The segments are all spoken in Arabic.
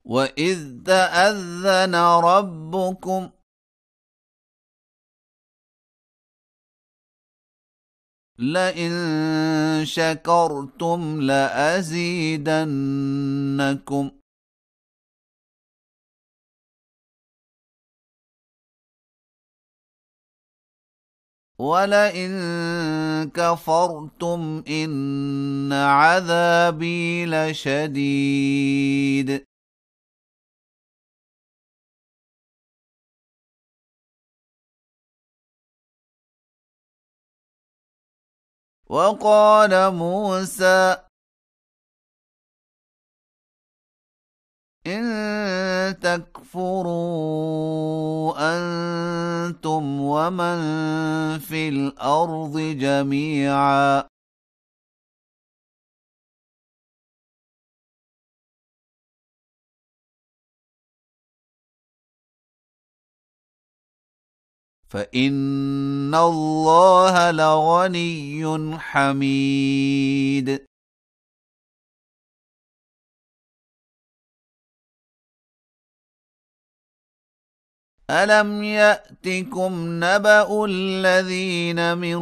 وإذ تأذن ربكم لئن شكرتم لأزيدنكم ولئن كفرتم إن عذابي لشديد وقال موسى إن تكفروا أنتم ومن في الأرض جميعا فإن الله لغني حميد ألم يأتكم نبأ الذين من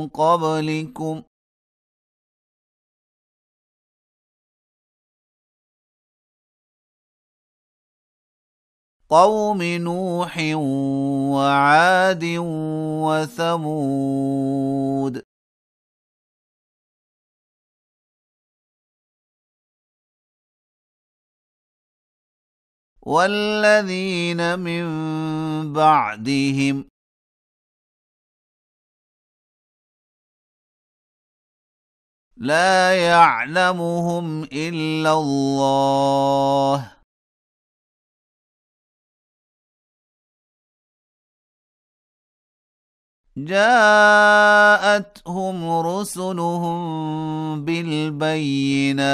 قبلكم قوم نوح وعاد وثمود والذين من بعدهم لا يعلمهم إلا الله جاءتهم رسلهم بالبينات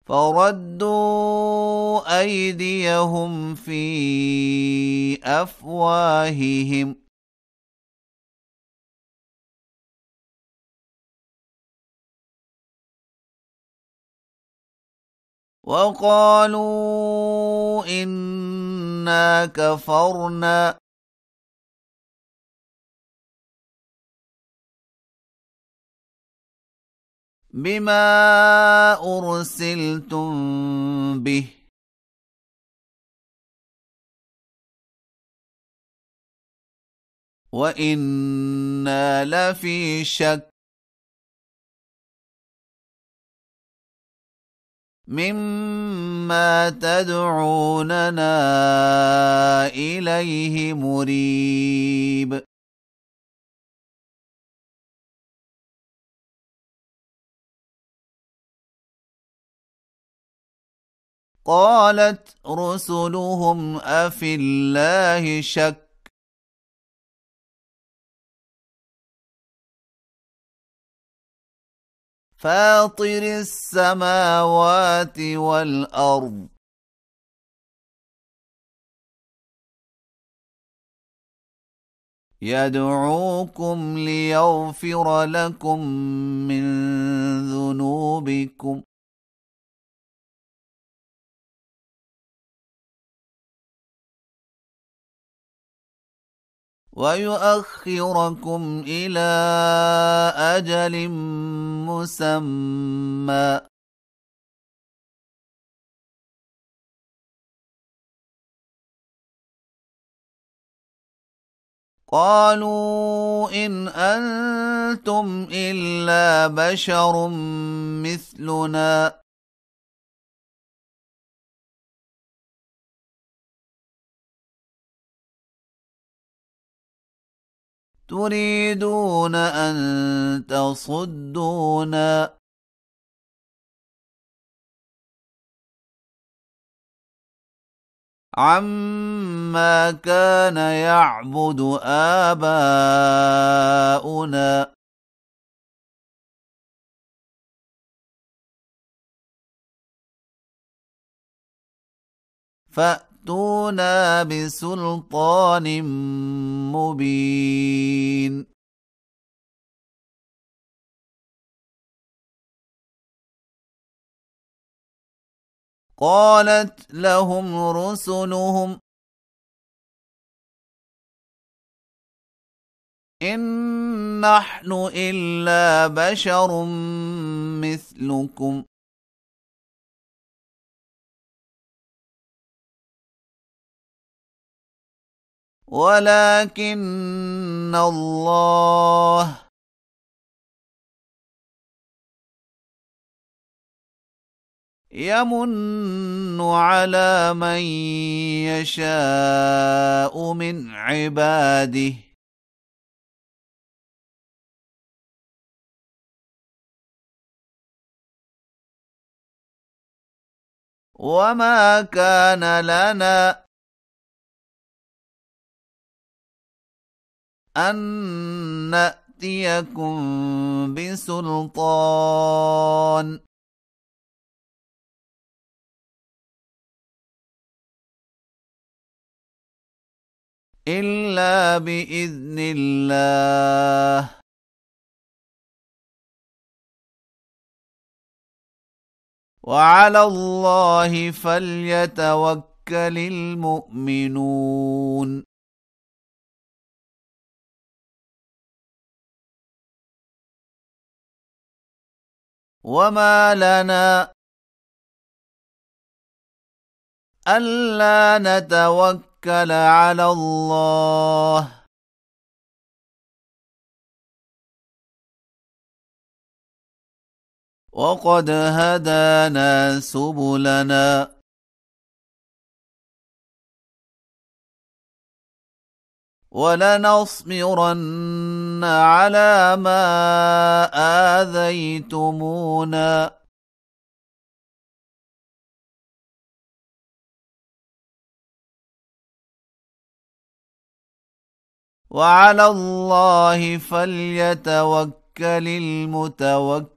فردوا أيديهم في أفواههم وقالوا إنا كفرنا بما أرسلتم به وإنا لفي شك مما تدعوننا إليه مريب قالت رسلهم أفي الله شك فاطر السماوات والأرض يدعوكم ليغفر لكم من ذنوبكم ويؤخركم إلى أجل مسمى قالوا إن أنتم إلا بشر مثلنا تريدون أن تصدونا عما كان يعبد آباؤنا فأتوا فأتونا بسلطان مبين. قالت لهم رسلهم إن نحن إلا بشر مثلكم ولكن الله يمن على من يشاء من عباده وما كان لنا أن نأتيكم بسلطان إلا بإذن الله وعلى الله فليتوكل المؤمنون. وما لنا ألا نتوكل على الله وقد هدانا سبلنا ولنصبرن على ما آذيتمونا وعلى الله فليتوكل المتوكلون.